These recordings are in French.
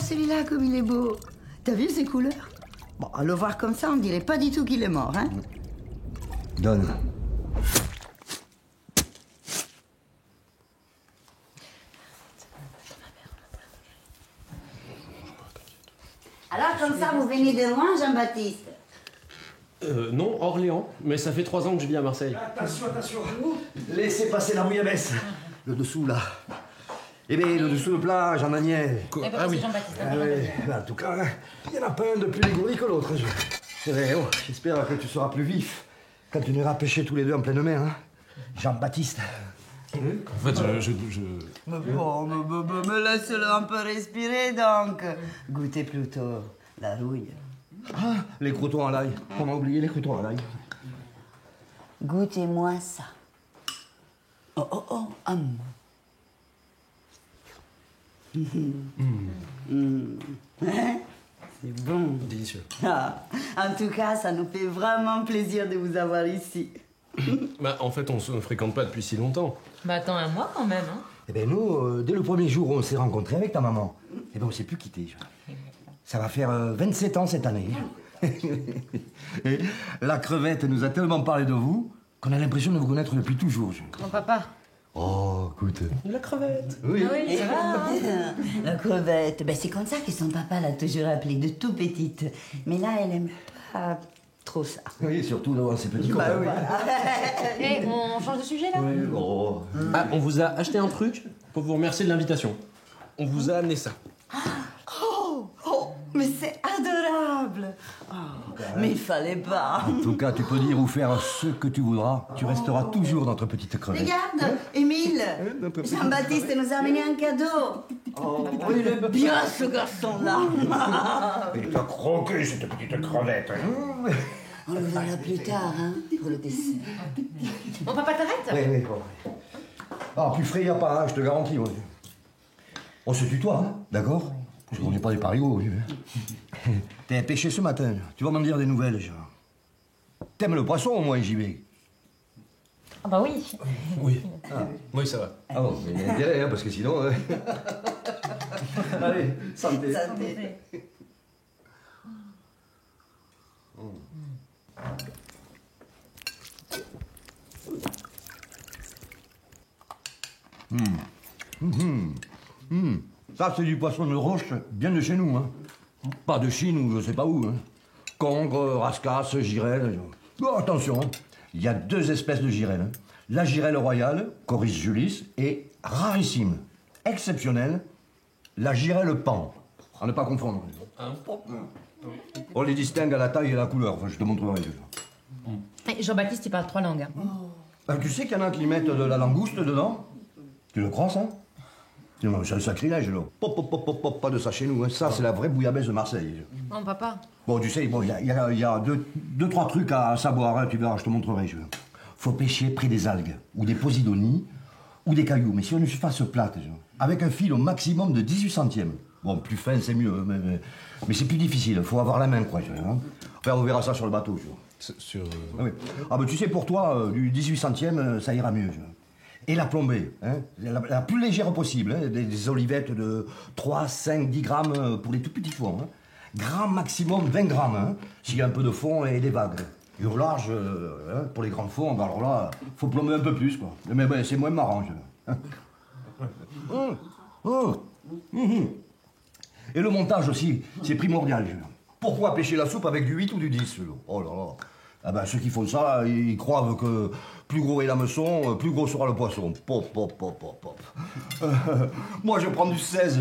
celui-là, comme il est beau. T'as vu ses couleurs? Bon, à le voir comme ça, on dirait pas du tout qu'il est mort, hein? Donne. Alors, comme ça, vous venez de loin, Jean-Baptiste? Non, Orléans, mais ça fait 3 ans que je vis à Marseille. Attention, attention. Laissez passer la bouillabaisse. Le dessous, là. Eh bien, le dessous de plage, en agnelle. Ah oui. En tout cas, il n'y en a pas un de plus dégourdi que l'autre. J'espère que tu seras plus vif quand tu iras pêcher tous les deux en pleine mer, hein. Jean-Baptiste. En fait, Mais bon, me laisse-le un peu respirer, donc. Goûtez plutôt la rouille. Ah, les croutons à l'ail. On a oublié les croutons à l'ail. Goûtez-moi ça. Oh, C'est bon. délicieux. Ah, en tout cas, ça nous fait vraiment plaisir de vous avoir ici. Bah, en fait, on se fréquente pas depuis si longtemps. Bah attends, un mois quand même, hein. Eh bien, nous, dès le premier jour où on s'est rencontrés avec ta maman, eh bien, on s'est plus quittés. Ça va faire 27 ans cette année. Et la crevette nous a tellement parlé de vous qu'on a l'impression de vous connaître depuis toujours. Mon papa. Oh, écoute. La crevette. Oui. Ah oui, ça va. La crevette, ben c'est comme ça que son papa l'a toujours appelée, de tout petite. Mais là, elle aime pas trop ça. Oui, surtout devant ses petits copains. Eh, on change de sujet là? Oui, oh. Ah, on vous a acheté un truc pour vous remercier de l'invitation. On vous a amené ça. Oh, mais c'est adorable. Oh, mais il fallait pas. En tout cas, tu peux dire ou faire ce que tu voudras. Tu resteras toujours notre petite crevette. Regarde, Émile, Jean-Baptiste nous a amené un cadeau. Oh, il est bien ce garçon-là. Il t'a croqué cette petite crevette. On le verra plus tard, hein, pour le dessert. Mon papa t'arrête? Oui, bon. Ah, plus frais, y a pas, hein, je te garantis. Ouais. On se tutoie, hein, d'accord? Parce qu'on n'est pas des parigots. T'as pêché ce matin, tu vas m'en dire des nouvelles, genre. T'aimes le poisson au moins, JB? Ah bah oui. Oui. Oui, ça va. Ah bon, mais il y a intérêt, hein, parce que sinon... Allez, santé. Santé. Ça, c'est du poisson de roche, bien de chez nous, hein. Pas de Chine ou je sais pas où, hein. Congre, rascasse, girelle. Oh, attention, hein. Il y a 2 espèces de girelles, hein. La girelle royale, Coris julis, et rarissime, exceptionnelle, la girelle pan. À ne pas confondre. On les distingue à la taille et à la couleur. Enfin, je te montrerai. Eh, Jean-Baptiste, il parle 3 langues. Hein. Ben, tu sais qu'il y en a qui mettent de la langouste dedans? Tu le crois, ça? Non, c'est un sacrilège, là. Pas de ça chez nous, hein. Ça, c'est la vraie bouillabaisse de Marseille. Non, papa. Bon, tu sais, bon, il y a deux, trois trucs à savoir, hein. Tu verras, je te montrerai. Faut pêcher près des algues, ou des posidonies, ou des cailloux, mais sur une surface plate, avec un fil au maximum de 18 centièmes. Bon, plus fin, c'est mieux, mais c'est plus difficile. Faut avoir la main, quoi. Hein. Enfin, on verra ça sur le bateau, Sur... Ah, oui. Ah, ben, tu sais, pour toi, du 18 centième, ça ira mieux. Et la plombée, hein, la plus légère possible, hein, des olivettes de 3, 5, 10 grammes pour les tout petits fonds. Hein. Grand maximum 20 grammes, hein, s'il y a un peu de fond et des vagues. Et au large, hein, pour les grands fonds, alors là, faut plomber un peu plus, quoi. Mais ben, c'est moins marrant, hein. Et le montage aussi, c'est primordial. Pourquoi pêcher la soupe avec du 8 ou du 10? Oh là là. Ah ben, ceux qui font ça, ils croient que plus gros est l'hameçon, plus gros sera le poisson. Pop, pop, pop, pop, pop. Moi, je prends du 16,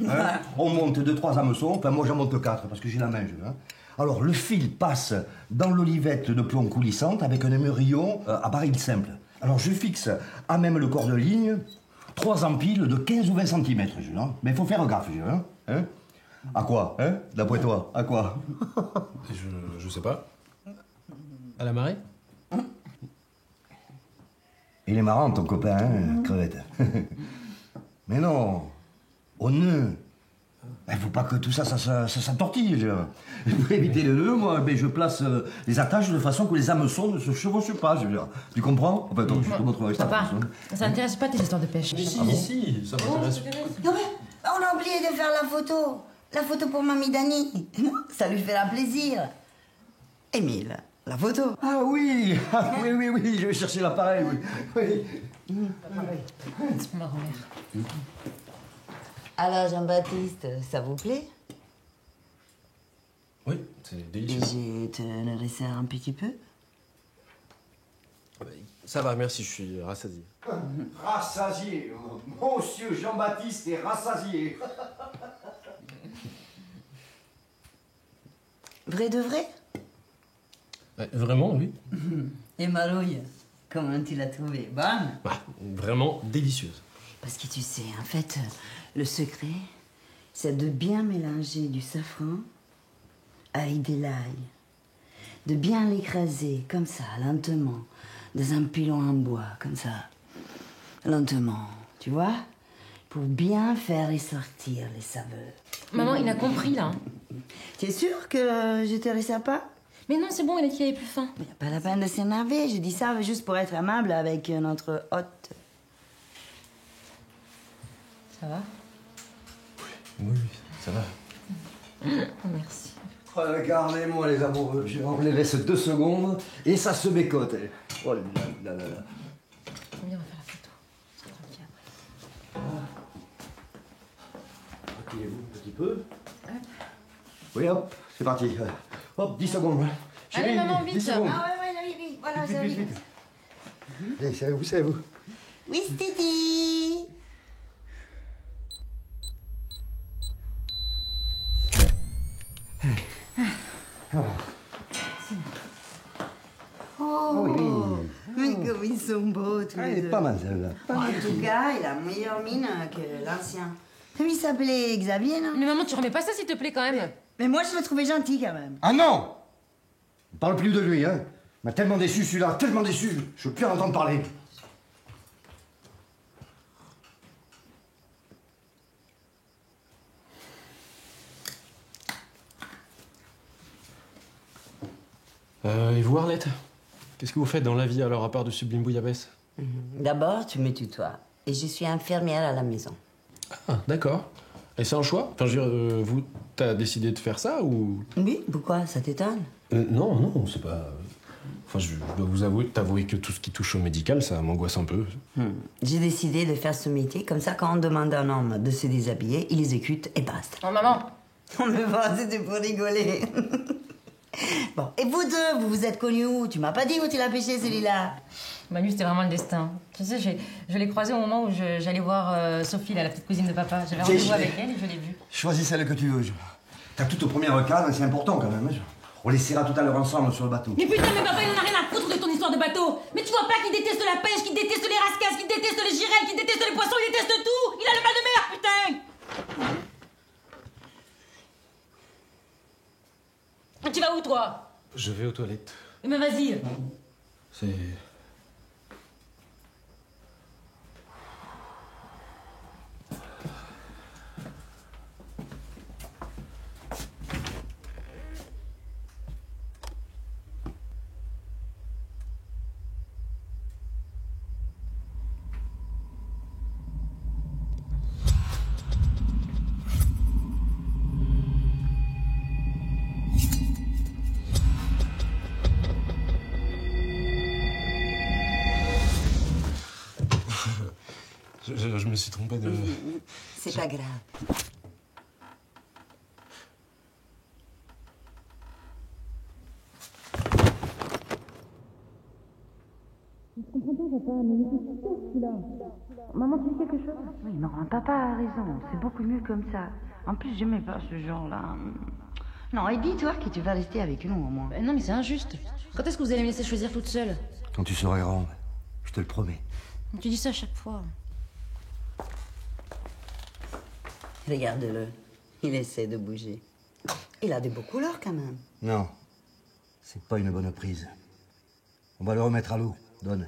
hein. On monte 2-3 hameçons, enfin moi j'en monte 4 parce que j'ai la main, hein. Alors, le fil passe dans l'olivette de plomb coulissante avec un émerillon à baril simple. Alors, je fixe à même le corps de ligne 3 empiles de 15 ou 20 cm, hein. Mais il faut faire gaffe, hein. À quoi, hein? D'après toi, à quoi? Je sais pas. À la marée? Il est marrant, ton copain, hein, crevette. Mais non, au nœud. Il faut pas que tout ça s'entortille. Pour éviter le nœud, moi, je place les attaches de façon que les hameçons ne se chevauchent pas. Tu comprends? Enfin, attends, je te montrerai ça. Papa, ça n'intéresse pas tes histoires de pêche. Mais si, ça m'intéresse. Non mais, on a oublié de faire la photo. la photo pour mamie Dani. Ça lui fera plaisir. Émile, la photo. Ah oui, oui, je vais chercher l'appareil, oui. C'est ma grand-mère. Alors, Jean-Baptiste, ça vous plaît? Oui, c'est délicieux. Je te le resserre un petit peu? Ça va, merci, je suis rassasié. Rassasié, monsieur Jean-Baptiste est rassasié. Vrai de vrai? Vraiment, oui. Et Marouille, comment tu l'as trouvée? Bonne? Vraiment délicieuse. Parce que tu sais, en fait, le secret, c'est de bien mélanger du safran avec de l'ail. De bien l'écraser, comme ça, lentement, dans un pilon en bois, comme ça. Lentement, tu vois? Pour bien faire ressortir les saveurs. Maman, il a compris, là. Tu es sûre que je te resserre pas? Mais non, c'est bon, il a dit qu'il avait plus faim. Il n'y a pas la peine de s'énerver, je dis ça juste pour être amable avec notre hôte. Ça va? Oui, ça va. Merci. Regardez-moi les amoureux, on les laisse 2 secondes et ça se bécote. Oh là là là là. Viens, on va faire la photo. C'est tranquille après. Appuyez-vous un petit peu. Oui, hop, c'est parti. Hop, 10 secondes. Allez, maman, vite. 10 secondes. Oui, voilà, Vite, ça vite, vite. vite. Allez, c'est à vous. Oui, Titi. Oh, mais comme ils sont beaux tous Elle les est deux. pas mal celle-là. En tout cas, il a meilleure mine que l'ancien. Comme il s'appelait Xavier, non? Mais maman, tu remets pas ça, s'il te plaît, quand même. Mais moi, je le trouvais gentil quand même. Ah non! Ne parle plus de lui, hein. Il m'a tellement déçu celui-là, tellement déçu. Je veux plus en entendre parler. Et vous, Arlette? Qu'est-ce que vous faites dans la vie, alors, à part de Sublime Bouillabaisse? D'abord, tu me tutoies. Et je suis infirmière à la maison. Ah, d'accord. Et c'est un choix? Enfin, je veux dire, vous, t'as décidé de faire ça, ou... Oui, pourquoi? Ça t'étonne? Non, c'est pas... Enfin, je dois vous t'avouer que tout ce qui touche au médical, ça m'angoisse un peu. J'ai décidé de faire ce métier, comme ça, quand on demande à un homme de se déshabiller, il exécute et basta. Oh, maman. On me voit, c'était pour rigoler. Bon, et vous deux, vous vous êtes connus où? Tu m'as pas dit où tu l'as pêché, celui-là? Manu, c'était vraiment le destin. Tu sais, je l'ai croisé au moment où j'allais voir Sophie, là, la petite cousine de papa. J'avais rendez-vous avec elle et je l'ai vue. Choisis celle que tu veux. T'as toute première case, c'est important quand même. Hein. On les serra tout à l'heure ensemble sur le bateau. Mais putain, mais papa, il en a rien à foutre de ton histoire de bateau. Mais tu vois pas qu'il déteste la pêche, qu'il déteste les rascasses, qu'il déteste les girelles, qu'il déteste les poissons, il déteste tout. Il a le mal de mer, putain. Tu vas où, toi? Je vais aux toilettes. Mais vas-y. C'est... Je me suis trompé de... C'est pas grave. Maman, tu dis quelque chose? Oui, non, papa a raison. C'est beaucoup mieux comme ça. En plus, j'aimais pas ce genre-là. Non, et dis-toi que tu vas rester avec nous, au moins. Non, mais c'est injuste. Quand est-ce que vous allez me laisser choisir toute seule? Quand tu seras grande, je te le promets. Tu dis ça à chaque fois. Regarde-le. Il essaie de bouger. Il a des beaux couleurs, quand même. Non, c'est pas une bonne prise. On va le remettre à l'eau. Donne.